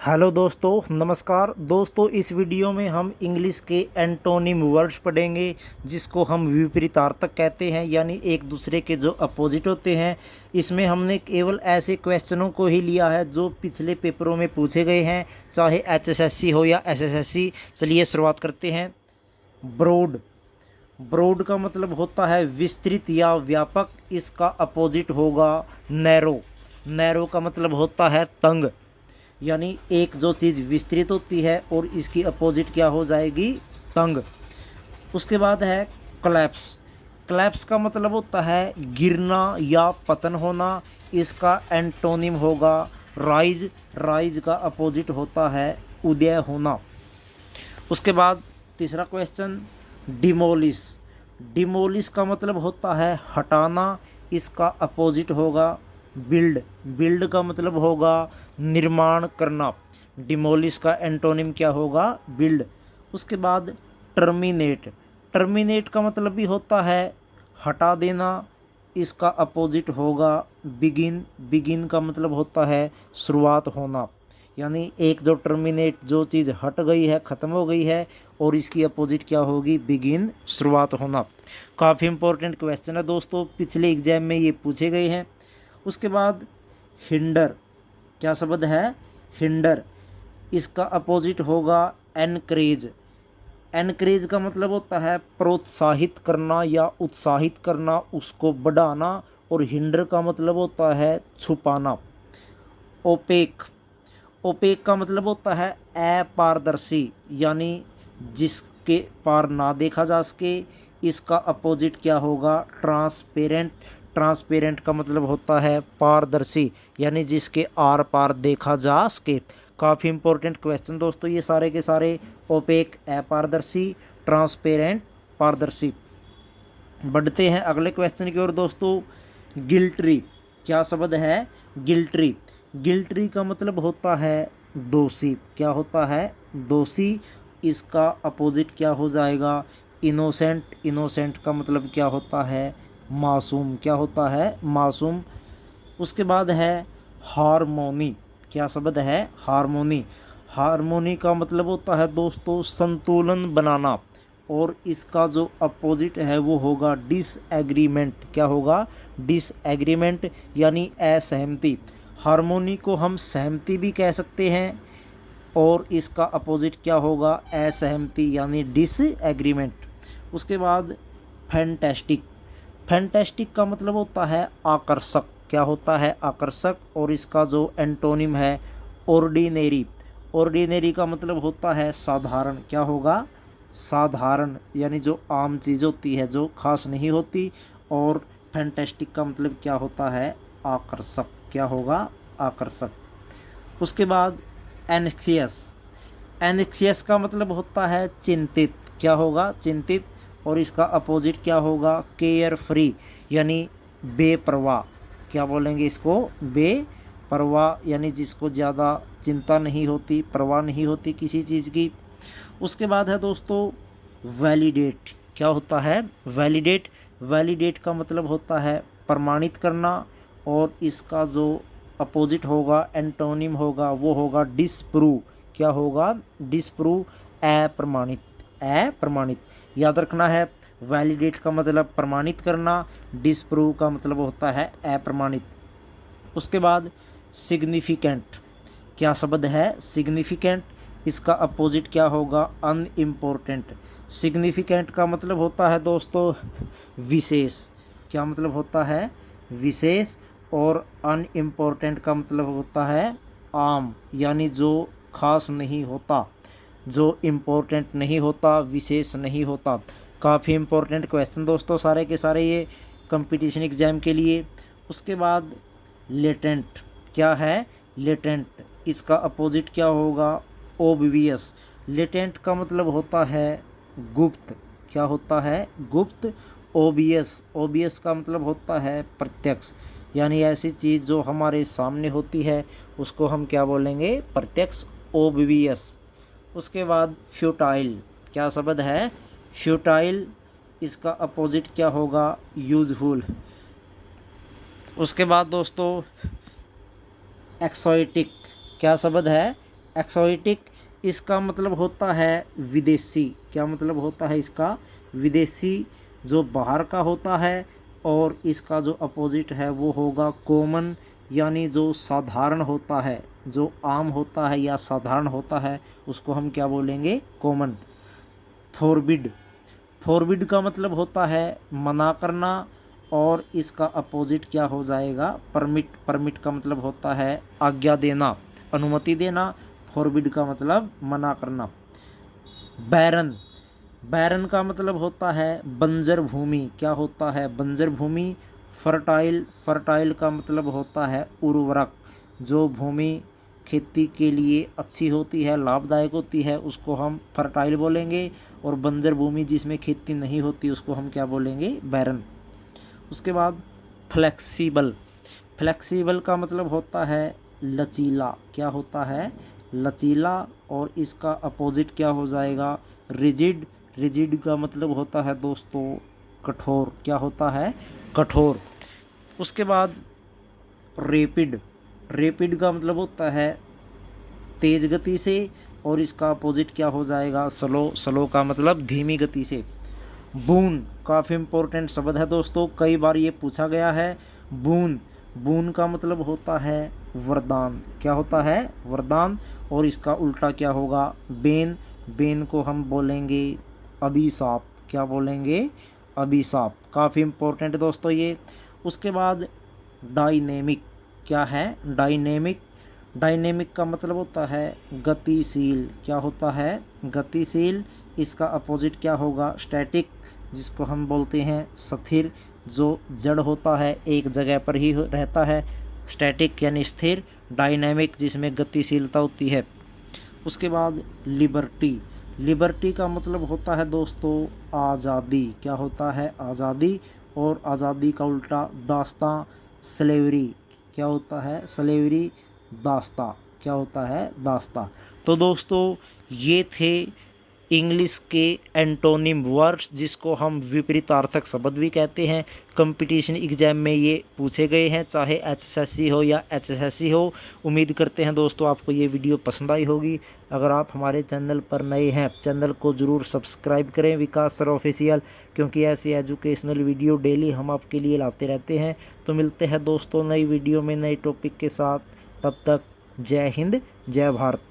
Hello दोस्तों, नमस्कार दोस्तों। इस वीडियो में हम इंग्लिश के एंटोनिम वर्ड्स पढ़ेंगे जिसको हम विपरीतार्थक कहते हैं, यानी एक दूसरे के जो अपोजिट होते हैं। इसमें हमने केवल ऐसे क्वेश्चनों को ही लिया है जो पिछले पेपरों में पूछे गए हैं, चाहे एचएसएससी हो या एसएसएससी। चलिए शुरुआत करते हैं। ब्रॉड। ब्रॉड का मतलब होता है विस्तृत या व्यापक। इसका अपोजिट होगा नैरो। नैरो का मतलब होता है तंग, यानी एक जो चीज़ विस्तृत होती है और इसकी अपोजिट क्या हो जाएगी, तंग। उसके बाद है क्लैप्स। क्लैप्स का मतलब होता है गिरना या पतन होना। इसका एंटोनिम होगा राइज। राइज का अपोजिट होता है उदय होना। उसके बाद तीसरा क्वेश्चन, डिमोलिश। डिमोलिश का मतलब होता है हटाना। इसका अपोजिट होगा बिल्ड। बिल्ड का मतलब होगा निर्माण करना। डिमोलिश का एंटोनिम क्या होगा, बिल्ड। उसके बाद टर्मिनेट। टर्मिनेट का मतलब भी होता है हटा देना। इसका अपोजिट होगा बिगिन। बिगिन का मतलब होता है शुरुआत होना, यानी एक जो टर्मिनेट, जो चीज़ हट गई है, ख़त्म हो गई है, और इसकी अपोजिट क्या होगी, बिगिन, शुरुआत होना। काफ़ी इंपॉर्टेंट क्वेश्चन है दोस्तों, पिछले एग्जाम में ये पूछे गए हैं। उसके बाद हिंडर। क्या शब्द है, हिंडर। इसका अपोजिट होगा एनकरेज। एनकरेज का मतलब होता है प्रोत्साहित करना या उत्साहित करना, उसको बढ़ाना। और हिंडर का मतलब होता है छुपाना। ओपेक। ओपेक का मतलब होता है अपारदर्शी, यानी जिसके पार ना देखा जा सके। इसका अपोजिट क्या होगा, ट्रांसपेरेंट। ट्रांसपेरेंट का मतलब होता है पारदर्शी, यानी जिसके आर पार देखा जा सके। काफ़ी इंपॉर्टेंट क्वेश्चन दोस्तों ये सारे के सारे। ओपेक अपारदर्शी, ट्रांसपेरेंट पारदर्शी। बढ़ते हैं अगले क्वेश्चन की ओर दोस्तों। गिल्ट्री। क्या शब्द है, गिल्ट्री। गिल्ट्री का मतलब होता है दोषी। क्या होता है, दोषी। इसका अपोजिट क्या हो जाएगा, इनोसेंट। इनोसेंट का मतलब क्या होता है, मासूम। क्या होता है, मासूम। उसके बाद है हारमोनी। क्या शब्द है, हारमोनी। हारमोनी का मतलब होता है दोस्तों संतुलन बनाना। और इसका जो अपोजिट है वो होगा डिसएग्रीमेंट। क्या होगा, डिसएग्रीमेंट, यानी असहमति। हारमोनी को हम सहमति भी कह सकते हैं, और इसका अपोजिट क्या होगा, असहमति, यानी डिसएग्रीमेंट। उसके बाद फैंटेस्टिक। फैंटेस्टिक का मतलब होता है आकर्षक। क्या होता है, आकर्षक। और इसका जो एंटोनिम है ऑर्डिनेरी। ऑर्डिनेरी का मतलब होता है साधारण। क्या होगा, साधारण, यानी जो आम चीज़ होती है, जो खास नहीं होती। और फैंटेस्टिक का मतलब क्या होता है, आकर्षक। क्या होगा, आकर्षक। उसके बाद एंक्सियस। एंक्सियस का मतलब होता है चिंतित। क्या होगा, चिंतित। और इसका अपोजिट क्या होगा, केयर फ्री, यानी बेपरवाह। क्या बोलेंगे इसको, बेपरवाह, यानी जिसको ज़्यादा चिंता नहीं होती, परवाह नहीं होती किसी चीज़ की। उसके बाद है दोस्तों वैलिडेट। क्या होता है, वैलिडेट। वैलिडेट का मतलब होता है प्रमाणित करना। और इसका जो अपोजिट होगा, एंटोनिम होगा, वो होगा डिसप्रूव। क्या होगा, डिसप्रूव, अप्रमाणित। अप्रमाणित याद रखना है। वैलिडेट का मतलब प्रमाणित करना, डिसप्रूव का मतलब होता है अप्रमाणित। उसके बाद सिग्निफिकेंट। क्या शब्द है, सिग्निफिकेंट। इसका अपोजिट क्या होगा, अनइम्पोर्टेंट। सिग्निफिकेंट का मतलब होता है दोस्तों विशेष। क्या मतलब होता है, विशेष। और अनइम्पोर्टेंट का मतलब होता है आम, यानी जो खास नहीं होता, जो इम्पोर्टेंट नहीं होता, विशेष नहीं होता। काफ़ी इम्पोर्टेंट क्वेश्चन दोस्तों सारे के सारे ये कंपटीशन एग्ज़ाम के लिए। उसके बाद लेटेंट। क्या है, लेटेंट। इसका अपोजिट क्या होगा, ओब्वियस। लेटेंट का मतलब होता है गुप्त। क्या होता है, गुप्त। ओबियस। ओबियस का मतलब होता है प्रत्यक्ष, यानी ऐसी चीज़ जो हमारे सामने होती है उसको हम क्या बोलेंगे, प्रत्यक्ष, ओब्वियस। उसके बाद फ्यूटाइल। क्या शब्द है, फ्यूटाइल। इसका अपोजिट क्या होगा, यूजफुल। उसके बाद दोस्तों एक्सोटिक। क्या शब्द है, एक्सोटिक, इसका मतलब होता है विदेशी। क्या मतलब होता है इसका? विदेशी, जो बाहर का होता है। और इसका जो अपोजिट है वो होगा कॉमन, यानी जो साधारण होता है, जो आम होता है या साधारण होता है, उसको हम क्या बोलेंगे? कॉमन। फॉरबिड, फॉरबिड का मतलब होता है मना करना, और इसका अपोजिट क्या हो जाएगा? परमिट। परमिट का मतलब होता है आज्ञा देना, अनुमति देना। फॉरबिड का मतलब मना करना। बैरन, बैरन का मतलब होता है बंजर भूमि। क्या होता है? बंजर भूमि। फर्टाइल, फर्टाइल का मतलब होता है उर्वरक। जो भूमि खेती के लिए अच्छी होती है, लाभदायक होती है, उसको हम फर्टाइल बोलेंगे। और बंजर भूमि जिसमें खेती नहीं होती उसको हम क्या बोलेंगे? बैरन। उसके बाद फ्लेक्सिबल, फ्लेक्सिबल का मतलब होता है लचीला। क्या होता है? लचीला। और इसका अपोजिट क्या हो जाएगा? रिजिड। रिजिड का मतलब होता है दोस्तों कठोर। क्या होता है? कठोर। उसके बाद रेपिड, रेपिड का मतलब होता है तेज गति से। और इसका अपोजिट क्या हो जाएगा? स्लो। स्लो का मतलब धीमी गति से। बून, काफ़ी इम्पोर्टेंट शब्द है दोस्तों, कई बार ये पूछा गया है। बून, बून का मतलब होता है वरदान। क्या होता है? वरदान। और इसका उल्टा क्या होगा? बेन। बेन को हम बोलेंगे अभिशाप। क्या बोलेंगे? अभिशाप। काफ़ी इम्पोर्टेंट दोस्तों ये। उसके बाद डायनेमिक, क्या है? डायनेमिक। डायनेमिक का मतलब होता है गतिशील। क्या होता है? गतिशील। इसका अपोजिट क्या होगा? स्टैटिक, जिसको हम बोलते हैं स्थिर। जो जड़ होता है एक जगह पर ही रहता है। स्टैटिक यानी स्थिर। डायनेमिक जिसमें गतिशीलता होती है। उसके बाद लिबर्टी, लिबर्टी का मतलब होता है दोस्तों आज़ादी। क्या होता है? आज़ादी। और आज़ादी का उल्टा दास्तां, स्लेवरी। क्या होता है? स्लेवरी, दास्तां। क्या होता है? दास्तां। तो दोस्तों ये थे इंग्लिश के एंटोनिम वर्ड्स, जिसको हम विपरीतार्थक शब्द भी कहते हैं। कंपटीशन एग्जाम में ये पूछे गए हैं, चाहे एचएसएससी हो या एचएसएससी हो। उम्मीद करते हैं दोस्तों आपको ये वीडियो पसंद आई होगी। अगर आप हमारे चैनल पर नए हैं, चैनल को ज़रूर सब्सक्राइब करें, विकास सर ऑफिशियल, क्योंकि ऐसी एजुकेशनल वीडियो डेली हम आपके लिए लाते रहते हैं। तो मिलते हैं दोस्तों नई वीडियो में नए टॉपिक के साथ। तब तक जय हिंद, जय भारत।